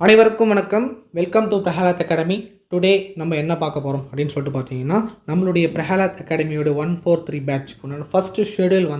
அனைவருக்கும் வணக்கம். Welcome to Prahlad academy. Today நம்ம என்ன பார்க்க போகிறோம் அப்படின்னு சொல்லிட்டு பார்த்தீங்கன்னா, நம்மளுடைய பிரஹலாத் அகாடமியோட 143 பேட்ச்க்கு ஃபஸ்ட்டு ஷெடியூல்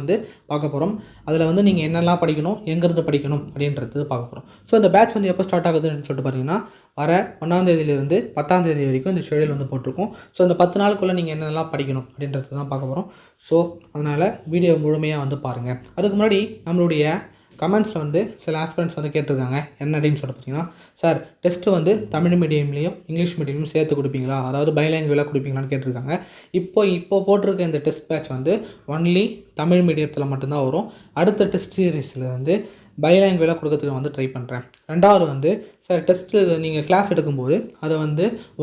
பார்க்க போகிறோம். அதில் நீங்கள் என்னெல்லாம் படிக்கணும், எங்கேருந்து படிக்கணும் அப்படின்றது பார்க்க போகிறோம். ஸோ இந்த பேட்ச் எப்போ ஸ்டார்ட் ஆகுதுன்னு சொல்லிட்டு பார்த்தீங்கன்னா, வர 1ஆம் தேதியிலிருந்து 10ஆம் தேதி வரைக்கும் இந்த ஷெடியூல் போட்டிருக்கோம். ஸோ இந்த 10 நாளுக்குள்ளே நீங்கள் என்னெல்லாம் படிக்கணும் அப்படின்றது தான் பார்க்க போகிறோம். ஸோ அதனால் வீடியோ முழுமையாக பாருங்கள். அதுக்கு முன்னாடி நம்மளுடைய கமெண்ட்ஸில் சில ஆஸ்பிரண்ட்ஸ் கேட்டிருக்காங்க. என்ன அப்படின்னு சொல்லிட்டு பார்த்தீங்கன்னா, சார் டெஸ்ட்டு தமிழ் மீடியம்லேயும் இங்கிலீஷ் மீடியமும் சேர்த்து கொடுப்பீங்களா, அதாவது பைலாங்குவேலாக கொடுப்பீங்களான்னு கேட்டிருக்காங்க. இப்போ போட்டிருக்க இந்த டெஸ்ட் பேட்ச் ஒன்லி தமிழ் மீடியத்தில் மட்டும்தான் வரும். அடுத்த டெஸ்ட் சீரீஸில் பைலாங்குவேலாக கொடுக்கறதுக்கு ட்ரை பண்ணுறேன். ரெண்டாவது சார் டெஸ்ட்டு நீங்கள் கிளாஸ் எடுக்கும்போது அதை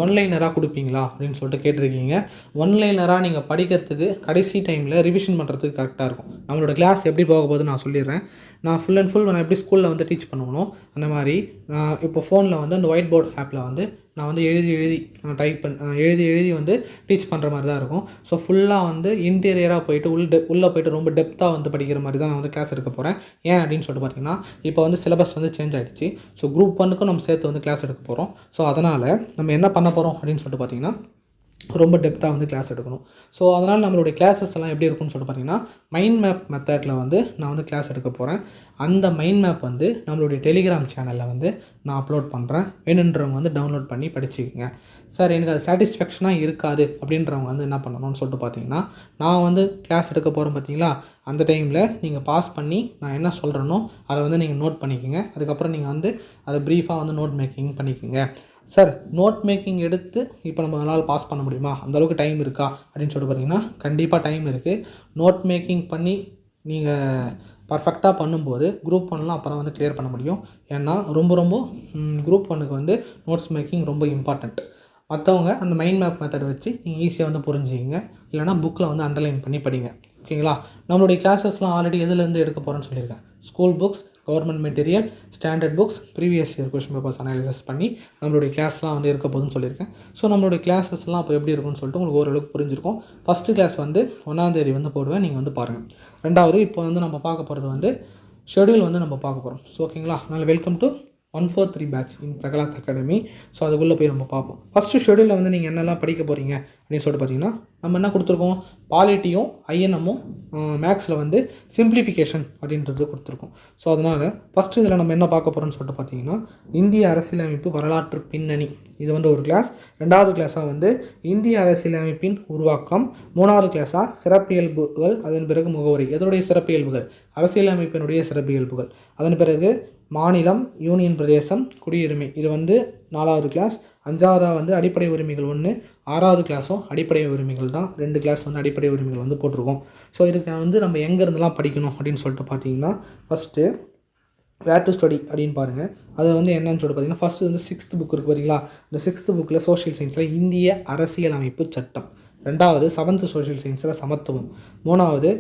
ஒன்லைனராக கொடுப்பீங்களா அப்படின்னு சொல்லிட்டு கேட்டிருக்கீங்க. ஒன்லைனராக நீங்கள் படிக்கிறதுக்கு கடைசி டைமில் ரிவிஷன் பண்ணுறதுக்கு கரெக்டாக இருக்கும். நம்மளோட கிளாஸ் எப்படி போக போகுது நான் சொல்லிடுறேன். நான் ஃபுல் அண்ட் ஃபுல் நான் எப்படி ஸ்கூலில் டீச் பண்ணணும் அந்த மாதிரி நான் இப்போ ஃபோனில் அந்த ஒயிட் போர்ட் ஆப்பில் நான் எழுதி எழுதி டீச் பண்ணுற மாதிரி தான் இருக்கும். ஸோ ஃபுல்லாக இன்டீரியராக போயிட்டு உள்ளே போயிட்டு ரொம்ப டெப்த்தாக படிக்கிற மாதிரி தான் நான் கிளாஸ் எடுக்க போகிறேன். ஏன் அப்படின்னு சொல்லிட்டு பார்த்தீங்கன்னா, இப்போ சிலபஸ் சேஞ்ச் ஆகிடுச்சு. ஸோ குரூப் 1க்கும் நம்ம சேர்த்து கிளாஸ் எடுக்க போகிறோம். ஸோ அதனால் நம்ம என்ன பண்ண போகிறோம் அப்படின்னு சொல்லிட்டு பார்த்தீங்கன்னா, ரொம்ப டெப்த்தாக கிளாஸ் எடுக்கணும். ஸோ அதனால் நம்மளுடைய கிளாஸஸ் எல்லாம் எப்படி இருக்குன்னு சொல்லிட்டு பார்த்தீங்கன்னா, மைண்ட் மேப் மெத்தடில் நான் கிளாஸ் எடுக்க போகிறேன். அந்த மைண்ட் மேப் நம்மளுடைய டெலிகிராம் சேனலில் நான் அப்லோட் பண்ணுறேன். வேணுன்றவங்க டவுன்லோட் பண்ணி படிச்சுக்கோங்க. சார் எனக்கு அது சாட்டிஸ்ஃபேக்ஷனாக இருக்காது அப்படின்றவங்க என்ன பண்ணணும்னு சொல்லிட்டு பார்த்தீங்கன்னா, நான் கிளாஸ் எடுக்க போகிறேன் பார்த்தீங்களா, அந்த டைமில் நீங்கள் பாஸ் பண்ணி நான் என்ன சொல்கிறேனோ அதை நீங்கள் நோட் பண்ணிக்கோங்க. அதுக்கப்புறம் நீங்கள் அதை ப்ரீஃபாக நோட் மேக்கிங் பண்ணிக்கோங்க. சார் நோட் மேக்கிங் எடுத்து இப்போ நம்மளால் பாஸ் பண்ண முடியுமா, அந்தளவுக்கு டைம் இருக்கா அப்படின்னு சொல்லிட்டு பார்த்தீங்கன்னா, கண்டிப்பாக டைம் இருக்குது. நோட் மேக்கிங் பண்ணி நீங்கள் பர்ஃபெக்டாக பண்ணும்போது குரூப் 1லாம் அப்புறம் கிளியர் பண்ண முடியும். ஏன்னா ரொம்ப குரூப் 1க்கு நோட்ஸ் மேக்கிங் ரொம்ப இம்பார்ட்டண்ட். மற்றவங்க அந்த மைண்ட் மேப் மெத்தட் வச்சு நீங்கள் ஈஸியாக புரிஞ்சுக்கிங்க. இல்லைனா புக்கில் அண்டர்லைன் பண்ணி படிங்க. ஓகேங்களா. நம்மளுடைய கிளாஸஸ்லாம் ஆல்ரெடி எதுலேருந்து எடுக்க போகிறேன்னு சொல்லியிருக்கேன். School books, government material, standard books, previous year question papers analysis பண்ணி நம்மளுடைய கிளாஸ்லாம் இருக்க போதுன்னு சொல்லியிருக்கேன். ஸோ நம்மளுடைய கிளாஸஸ்லாம் அப்போ எப்படி இருக்குன்னு சொல்லிட்டு உங்களுக்கு ஓரளவுக்கு புரிஞ்சிருக்கும். ஃபஸ்ட்டு கிளாஸ் 1ஆம் தேதி போடுவேன், நீங்கள் பாருங்கள். ரெண்டாவது இப்போ நம்ம பார்க்க போகிறது ஷெடியூல் நம்ம பார்க்க போகிறோம். ஸோ ஓகேங்களா. அதனால் welcome to 143 batch in Prahlad academy. So அதுக்குள்ளே போய் நம்ம பார்ப்போம். ஃபஸ்ட்டு ஷெடியூலில் நீங்கள் என்னெல்லாம் படிக்க போகிறீங்க அப்படின்னு சொல்லிட்டு பார்த்தீங்கன்னா, நம்ம என்ன கொடுத்துருக்கோம், பாலிட்டியும் ஐஎன்எம்மும் மேக்ஸில் சிம்பிளிஃபிகேஷன் அப்படின்றது கொடுத்துருக்கோம். ஸோ அதனால் ஃபஸ்ட்டு இதில் நம்ம என்ன பார்க்க போகிறோம்னு சொல்லிட்டு பார்த்தீங்கன்னா, இந்திய அரசியலமைப்பு வரலாற்று பின்னணி, இது ஒரு கிளாஸ். ரெண்டாவது கிளாஸாக இந்திய அரசியலமைப்பின் உருவாக்கம். மூணாவது கிளாஸாக சிறப்பியல்புகள், அதன் பிறகு முகவுரை. எதனுடைய சிறப்பியல்புகள், அரசியலமைப்பினுடைய சிறப்பியல்புகள். அதன் பிறகு மாநிலம், யூனியன் பிரதேசம், குடியுரிமை. இது 4வது கிளாஸ். 5ஆவதாக அடிப்படை உரிமைகள் 1. 6வது கிளாஸும் அடிப்படை உரிமைகள் தான். 2 கிளாஸ் அடிப்படை உரிமைகள் போட்டிருக்கோம். ஸோ இதுக்கு நம்ம எங்கேருந்துலாம் படிக்கணும் அப்படின்னு சொல்லிட்டு பார்த்தீங்கன்னா, ஃபஸ்ட்டு வேர் டு ஸ்டடி அப்படின்னு பாருங்கள். அது என்னன்னு சொல்லிட்டு பார்த்தீங்கன்னா, ஃபஸ்ட்டு 6th புக் இருக்குது பார்த்தீங்களா, இந்த 6th புக்கில் சோஷியல் சயின்ஸில் இந்திய அரசியலமைப்பு சட்டம். 2வது 7th சோஷியல் சயின்ஸில் சமத்துவம். 3வது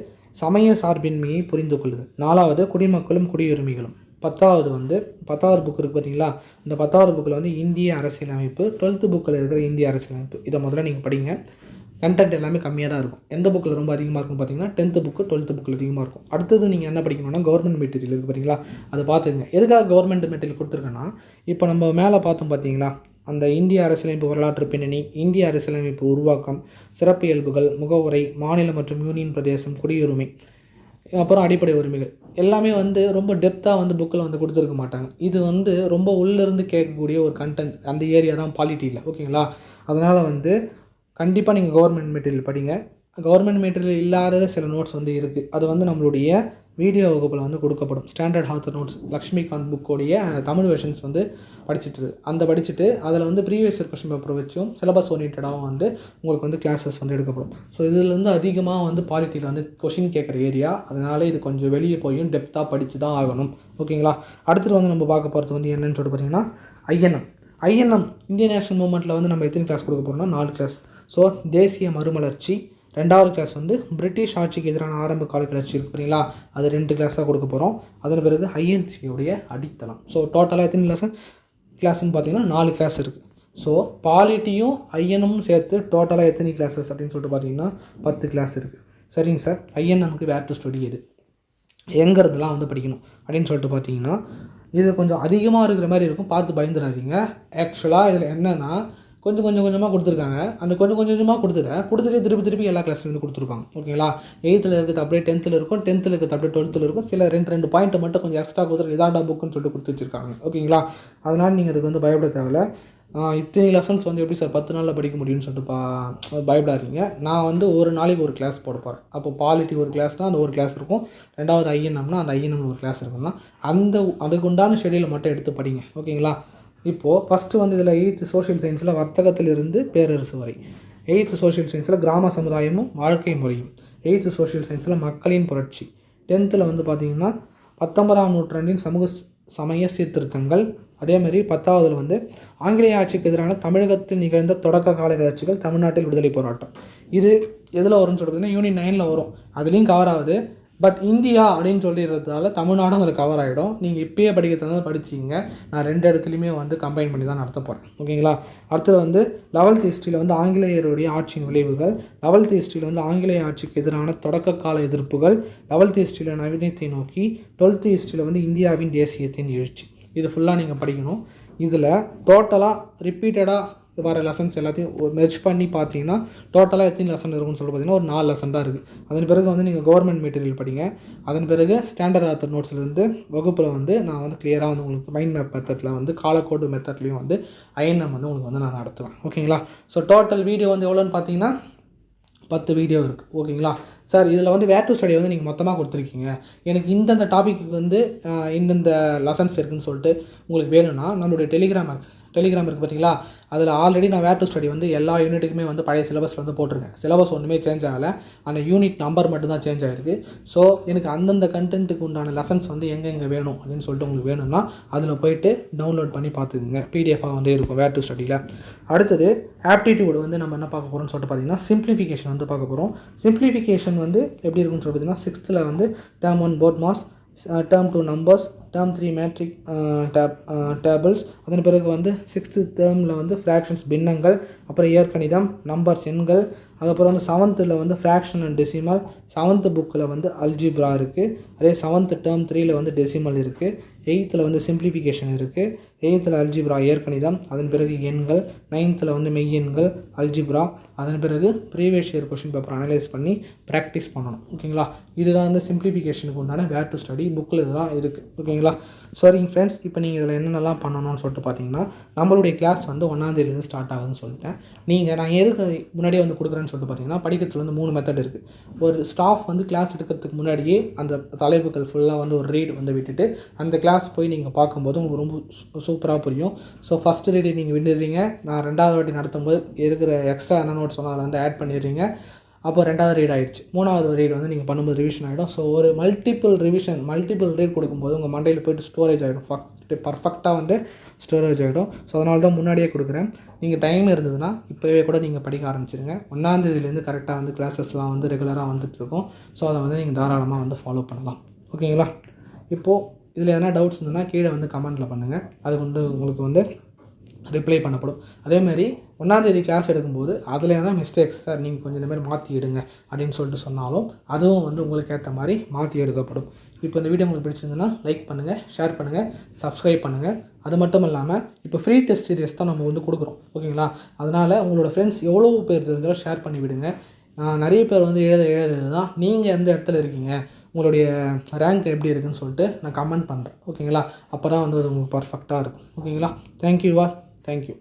சமய சார்பின்மையை புரிந்து கொள்ளுது. 4வது குடிமக்களும் குடியுரிமைகளும். 10வது 10வது புக் இருக்குது பார்த்தீங்களா, இந்த 10வது புக்கில் இந்திய அரசியலமைப்பு. 12th புக்கில் இருக்கிற இந்திய அரசியலமைப்பு. இதை முதல்ல நீங்கள் படிங்க. கண்டென்ட் எல்லாமே கம்மியாக தான் இருக்கும். எந்த புக்கில் ரொம்ப அதிகமாக இருக்குன்னு பார்த்தீங்கன்னா, 10th புக்கு 12th புக்கில் அதிகமாக இருக்கும். அடுத்தது நீங்கள் என்ன படிக்கணும்னா, கவர்மெண்ட் மெட்டீரியல் இருக்குது பார்த்தீங்களா, அதை பார்த்துங்க. எதுக்காக கவர்மெண்ட் மெட்டீரியல் கொடுத்துருக்கேன்னா, இப்போ நம்ம மேலே பார்த்தோம் பார்த்தீங்களா, அந்த இந்திய அரசியலமைப்பு வரலாற்று பின்னணி, இந்திய அரசியலமைப்பு உருவாக்கம், சிறப்பியல்புகள், முகவுரை, மாநிலம் மற்றும் யூனியன் பிரதேசம், குடியுரிமை, அப்புறம் அடிப்படை உரிமைகள் எல்லாமே ரொம்ப டெப்த்தாக புக்கில் கொடுத்துருக்க மாட்டாங்க. இது ரொம்ப உள்ளேருந்து கேட்கக்கூடிய ஒரு கண்டென்ட். அந்த ஏரியா தான் பாலிட்டியில். ஓகேங்களா. அதனால் கண்டிப்பாக நீங்கள் கவர்மெண்ட் மெட்டீரியல் படிங்க. கவர்மெண்ட் மெட்டீரியல் இல்லாத சில நோட்ஸ் இருக்குது. அது நம்மளுடைய வீடியோ வகுப்பில் கொடுக்கப்படும். ஸ்டாண்டர்ட் ஆத்தர் நோட்ஸ், லக்ஷ்மிகாந்த் புக்கோடைய தமிழ் வெர்ஷன்ஸ் படிச்சுட்டு அதில் ப்ரீவியஸ் இயர் கொஸ்டின் பேப்பர் வச்சும் சிலபஸ் ஓரியன்டாகவும் உங்களுக்கு கிளாஸஸ் எடுக்கப்படும். ஸோ இதில் அதிகமாக பாலிட்டியில் கொஷின் கேட்குற ஏரியா. அதனால் இது கொஞ்சம் வெளியே போயும் டெப்த்தாக படித்து தான் ஆகணும். ஓகேங்களா. அடுத்தது நம்ம பார்க்க போகிறது என்னன்னு சொல்லிட்டு பார்த்தீங்கன்னா, ஐஎன்எம் இந்தியன் நேஷனல் மூவ்மெண்ட்டில் நம்ம எத்தனை கிளாஸ் கொடுக்க போகிறோம்னா 4 கிளாஸ். ஸோ தேசிய மறுமலர்ச்சி. 2வது கிளாஸ் பிரிட்டிஷ் ஆட்சிக்கு எதிரான ஆரம்ப கால கிளர்ச்சி இருக்குது பார்த்தீங்களா, அது 2 கிளாஸாக கொடுக்க போகிறோம். அதன் பிறகு ஐஎன்சியோடைய அடித்தளம். ஸோ டோட்டலாக எத்தனை கிளாஸ்ன்னு பார்த்தீங்கன்னா 4 கிளாஸ் இருக்குது. ஸோ பாலிட்டியும் ஐஎன்எம்மும் சேர்த்து டோட்டலாக எத்தனை கிளாஸஸ் அப்படின்னு சொல்லிட்டு பார்த்தீங்கன்னா 10 கிளாஸ் இருக்குது. சரிங்க சார். ஐஎன்எம்க்கு வேர் டு ஸ்டடி எது, எங்கேருந்துலாம் படிக்கணும் அப்படின்னு சொல்லிட்டு பார்த்தீங்கன்னா, இது கொஞ்சம் அதிகமாக இருக்கிற மாதிரி இருக்கும், பார்த்து பயந்துடாதீங்க. ஆக்சுவலாக இதில் என்னென்னா கொஞ்சம் கொஞ்சமாக கொடுத்துருக்காங்க. அந்த கொஞ்சம் கொஞ்சமாக கொடுத்துட்டு திருப்பி எல்லா கிளாஸ்லேருந்து கொடுத்துருப்பாங்க. ஓகேங்களா? 8th இருக்கிறது அப்படியே 10th இருக்கும், 10th இருக்கிறது அப்படியே 12th இருக்கும். சில ரெண்டு பாயிண்ட்டை மட்டும் கொஞ்சம் எக்ஸ்ட்ரா கொடுத்துட்டு இதாண்டா புக்குன்னு சொல்லிட்டு கொடுத்து வச்சுருக்காங்க. ஓகேங்களா? அதனால் நீங்கள் அதுக்கு வந்து பயப்பட தேவையில்லை. இத்தனை லெசன்ஸ் வந்து எப்படி சார் 10 நாளில் படிக்க முடியும்னு சொல்லிட்டு பயப்படாதீங்க. நான் வந்து ஒரு நாளைக்கு ஒரு கிளாஸ் போட போகிறேன். அப்போ பாலிட்டி ஒரு கிளாஸ்னால் அந்த ஒரு கிளாஸ் இருக்கும். 2வது ஐஎன்எம்னா அந்த ஐஎன்எம் ஒரு கிளாஸ் இருக்குன்னா அதுக்கு உண்டான ஷெடியூலை மட்டும் எடுத்து படிங்க. ஓகேங்களா? இப்போது ஃபஸ்ட்டு வந்து இதில் 8th சோஷியல் சயின்ஸில் வர்த்தகத்திலிருந்து பேரரசு வரை, 8th சோஷியல் சயின்ஸில் கிராம சமுதாயமும் வாழ்க்கை முறையும், 8th சோஷியல் சயின்ஸில் மக்களின் புரட்சி, 10th வந்து பார்த்திங்கன்னா 19ஆம் நூற்றாண்டின் சமூக சமய சீர்திருத்தங்கள், அதேமாதிரி 10வது வந்து ஆங்கிலேய ஆட்சிக்கு எதிரான தமிழகத்தில் நிகழ்ந்த தொடக்க கால கிளர்ச்சிகள், தமிழ்நாட்டில் விடுதலை போராட்டம். இது எதில் வரும்னு சொல்லிட்டு யூனிட் 9ல் வரும். அதுலேயும் கவர் ஆகுது. பட் இந்தியா அப்படின்னு சொல்லிடுறதால தமிழ்நாடும் அதில் கவர் ஆகிடும். நீங்கள் இப்பயே படிக்கிறதுனால படிச்சிங்க. நான் 2 இடத்துலையுமே வந்து கம்பைன் பண்ணி தான் நடத்த போகிறேன். ஓகேங்களா? அடுத்தது வந்து 11th ஹிஸ்ட்ரியில் வந்து ஆங்கிலேயருடைய ஆட்சியின் விளைவுகள், 11th ஹிஸ்ட்ரியில் வந்து ஆங்கிலேய ஆட்சிக்கு எதிரான தொடக்க கால எதிர்ப்புகள், 11th ஹிஸ்ட்ரியில் நவீனத்தை நோக்கி, 12th ஹிஸ்ட்ரியில் வந்து இந்தியாவின் தேசியத்தின் எழுச்சி. இது ஃபுல்லாக நீங்கள் படிக்கணும். இதில் டோட்டலாக ரிப்பீட்டடாக வர லெசன்ஸ் எல்லாத்தையும் மெர்ஜ் பண்ணி பார்த்தீங்கன்னா டோட்டலாக எத்தனை லெசன் இருக்குன்னு சொல்லிட்டு பார்த்தீங்கன்னா ஒரு 4 லெசன் தான் இருக்குது. அதன் பிறகு வந்து நீங்கள் கவர்மெண்ட் மெட்டீரியல் படிங்க. அதன் பிறகு ஸ்டாண்டர்ட் ஆத்தர் நோட்ஸ்லேருந்து வகுப்பில் வந்து நான் வந்து கிளியராக வந்து உங்களுக்கு மைண்ட் மேப் மெத்தடில் வந்து காலக்கோடு மெத்தட்லேயும் வந்து ஐஎன்எம் வந்து உங்களுக்கு வந்து நான் நடத்துவேன். ஓகேங்களா? ஸோ டோட்டல் வீடியோ வந்து எவ்வளோன்னு பார்த்தீங்கன்னா 10 வீடியோ இருக்குது. ஓகேங்களா சார்? இதில் வந்து வேர் டு ஸ்டடி வந்து நீங்கள் மொத்தமாக கொடுத்துருக்கீங்க, எனக்கு இந்தந்த டாபிக்கு வந்து இந்தந்த லெசன்ஸ் இருக்குதுன்னு சொல்லிட்டு உங்களுக்கு வேணும்னா நம்மளுடைய டெலிகிராம் இருக்குது பார்த்தீங்களா? அதில் ஆல்ரெடி நான் வேர் டு ஸ்டடி வந்து எல்லா யூனிட்டுக்குமே வந்து பழைய சிலபஸ் வந்து போட்டிருக்கேன். சிலபஸ் ஒன்றுமே சேஞ்ச் ஆகலை, அந்த யூனிட் நம்பர் மட்டும்தான் சேஞ்ச் ஆகிருக்கு. ஸோ எனக்கு அந்தந்த கண்டென்ட்டுக்கு உண்டான லெசன்ஸ் வந்து எங்கே வேணும் அப்படின்னு சொல்லிட்டு உங்களுக்கு வேணும்னா அதில் போய்ட்டு டவுன்லோட் பண்ணி பார்த்துக்குங்க. பிடிஎஃபாக வந்து இருக்கும் வேர் டு ஸ்டடியில். அடுத்தது ஆப்டிடியூட் வந்து நம்ம என்ன பார்க்க போகிறோம்னு சொல்லிட்டு பார்த்தீங்கன்னா சிம்பிளிஃபிகேஷன் வந்து பார்க்க போகிறோம். சிம்பிளிஃபிகேஷன் வந்து எப்படி இருக்குன்னு சொல்லி பார்த்தீங்கன்னா 6th வந்து term 1 board maths, term 2 numbers, term 3 metric tables, அதன் பிறகு வந்து 6th டேர்மில் வந்து ஃப்ராக்ஷன்ஸ் பின்னங்கள், அப்புறம் இயற்கணிதம், நம்பர்ஸ் எண்கள், அதுக்கப்புறம் வந்து 7th வந்து ஃப்ராக்ஷன் அண்ட் டெசிமல், 7th புக்கில் வந்து அல்ஜிப்ரா இருக்குது. அதே 7th டேர்ம் 3ல் வந்து டெசிமல் இருக்குது. 8th வந்து சிம்பிளிஃபிகேஷன் இருக்குது. 8th அல்ஜிப்ரா இயற்கணிதம், அதன் பிறகு எண்கள். 9th வந்து மெய்யெண்கள் அல்ஜிப்ரா. அதன் பிறகு previous year question paper analyse பண்ணி ப்ராக்டிஸ் பண்ணணும். ஓகேங்களா? இதுதான் வந்து சிம்பிளிஃபிகேஷனுக்கு உண்டான வேர் டு ஸ்டடி புக்கில் இதெல்லாம் இருக்குது. ஓகேங்களா? சரிங்க ஃப்ரெண்ட்ஸ், இப்போ நீங்கள் இதில் என்னென்னலாம் பண்ணணும்னு சொல்லிட்டு பார்த்தீங்கன்னா நம்மளுடைய கிளாஸ் வந்து 1ஆம் தேதியிலேருந்து ஸ்டார்ட் ஆகுதுன்னு சொல்லிட்டேன். நான் எதுக்கு முன்னாடியே வந்து கொடுக்குறேன்னு சொல்லிட்டு பார்த்தீங்கன்னா படிக்கிறதுல வந்து 3 மெத்தட் இருக்குது. ஒரு ஸ்டாஃப் வந்து கிளாஸ் எடுக்கிறதுக்கு முன்னாடியே அந்த தலைப்புகள் ஃபுல்லாக வந்து ஒரு ரீட் வந்து விட்டுட்டு அந்த கிளாஸ் போய் நீங்கள் பார்க்கும்போது உங்களுக்கு ரொம்ப சூப்பராக புரியும். ஸோ ஃபஸ்ட்டு ரீடு நீங்கள் விட்டுடுறீங்க, நான் 2வது வாட்டி நடத்தும்போது இருக்கிற எக்ஸ்ட்ரா என்ன நோட்ஸ் சொன்னால் அதை வந்து ஆட் பண்ணிடுறீங்க. அப்போ 2வது ரீட் ஆகிடுச்சு. 3வது ரீட் வந்து நீங்கள் பண்ணும்போது ரிவிஷன் ஆகிடும். ஸோ ஒரு மல்டிபிள் ரீட் கொடுக்கும்போது உங்கள் மண்டையில் போய்ட்டு ஸ்டோரேஜ் ஆகிடும், பர்ஃபெக்டாக வந்து ஸ்டோரேஜ் ஆகிடும். ஸோ அதனால தான் முன்னாடியே கொடுக்குறேன். நீங்கள் டைம் இருந்ததுன்னா இப்போவே கூட நீங்கள் படிக்க ஆரம்பிச்சிருங்க. 1ஆம் தேதியிலேருந்து கரெக்டாக வந்து கிளாஸஸ்லாம் வந்து ரெகுலராக வந்துட்டுருக்கும். ஸோ அதை வந்து நீங்கள் தாராளமாக வந்து ஃபாலோ பண்ணலாம். ஓகேங்களா? இப்போது இதில் எதனா டவுட்ஸ் இருந்ததுன்னா கீழே வந்து கமெண்ட்டில் பண்ணுங்கள், அது வந்து உங்களுக்கு வந்து ரிப்ளை பண்ணப்படும். அதேமாதிரி 1ஆம் தேதி கிளாஸ் எடுக்கும்போது அதில் எதனா மிஸ்டேக்ஸ் சார் நீங்கள் கொஞ்சம் இந்த மாதிரி மாற்றி எடுங்க அப்படின்னு சொல்லிட்டு சொன்னாலும் அதுவும் வந்து உங்களுக்கு ஏற்ற மாதிரி மாற்றி எடுக்கப்படும். இப்போ இந்த வீடியோ உங்களுக்கு பிடிச்சிருந்ததுன்னா லைக் பண்ணுங்கள், ஷேர் பண்ணுங்கள், சப்ஸ்கிரைப் பண்ணுங்கள். அது மட்டும் இல்லாமல் இப்போ ஃப்ரீ டெஸ்ட் சீரியஸ் தான் நம்ம வந்து கொடுக்குறோம். ஓகேங்களா? அதனால் உங்களோட ஃப்ரெண்ட்ஸ் எவ்வளோ பேர் இருந்தாலும் ஷேர் பண்ணி விடுங்க. நிறைய பேர் வந்து எழுத தான் நீங்கள் எந்த இடத்துல இருக்கீங்க, உங்களுடைய ரேங்க் எப்படி இருக்குதுன்னு சொல்லிட்டு நான் கமெண்ட் பண்ணுறேன். ஓகேங்களா? அப்போ தான் வந்து அது உங்களுக்கு பர்ஃபெக்டாக இருக்கும். ஓகேங்களா? தேங்க்யூ.